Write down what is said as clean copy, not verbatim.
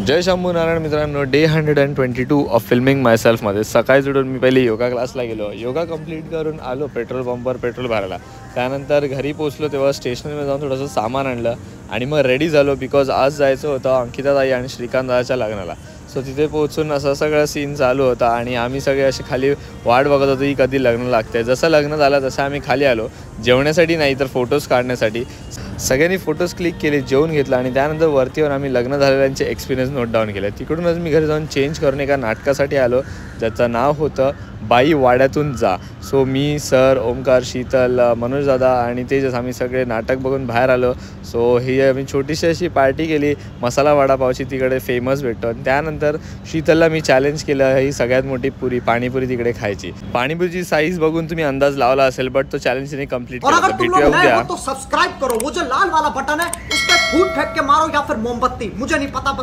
जय शंभू नारायण मित्रांनो, day 122 of filming माय सेल्फमध्ये सकाळी उठून मी पहिले योगा क्लासला गेलो. योगा कंप्लीट करून आलो पेट्रोल पंपवर पेट्रोल भरायला. त्यानंतर घरी पोचलो तेव्हा स्टेशनमध्ये जाऊन थोडंसं सामान आणलं आणि मग रेडी झालो बिकॉज आज जायचं होतं अंकिताताई आणि श्रीकांतदाच्या लग्नाला. सो तिथे पोहोचून असं सगळं सीन चालू होता आणि आम्ही सगळे असे खाली वाट बघत होतो की कधी लग्न लागते. जसं लग्न झालं तसं आम्ही खाली आलो, जेवण्यासाठी नाही तर फोटोज काढण्यासाठी. सगळ्यांनी फोटोज क्लिक केले, जेवून घेतला आणि त्यानंतर वरती येऊन आम्ही लग्न झालेल्यांचे एक्सपिरियन्स नोट डाऊन केले. तिकडूनच मी घरी जाऊन चेंज करून एका नाटकासाठी आलो ज्याचं नाव होतं बाई वाड्यातून जा. सो मी, सर, ओमकार, शीतल, मनोज दादा आणि तेजस आम्ही सगळे नाटक बघून बाहेर आलो. सो ही आम्ही छोटीशी अशी पार्टी केली. मसाला वडापावची तिकडे फेमस भेटतो आणि त्यानंतर शीतलला मी चॅलेंज केलं ही सगळ्यात मोठी पुरी पाणीपुरी तिकडे खायची. पाणीपुरीची साईज बघून तुम्ही अंदाज लावला असेल, बट तो चॅलेंज तिने कंप्लीट केला. भेटूया उद्या. तो सब्सक्राइब करो, वो जो लाल वाला बटन है उस पर फूट फेंक के मारो या फिर मोमबत्ती, मुझे नहीं पता.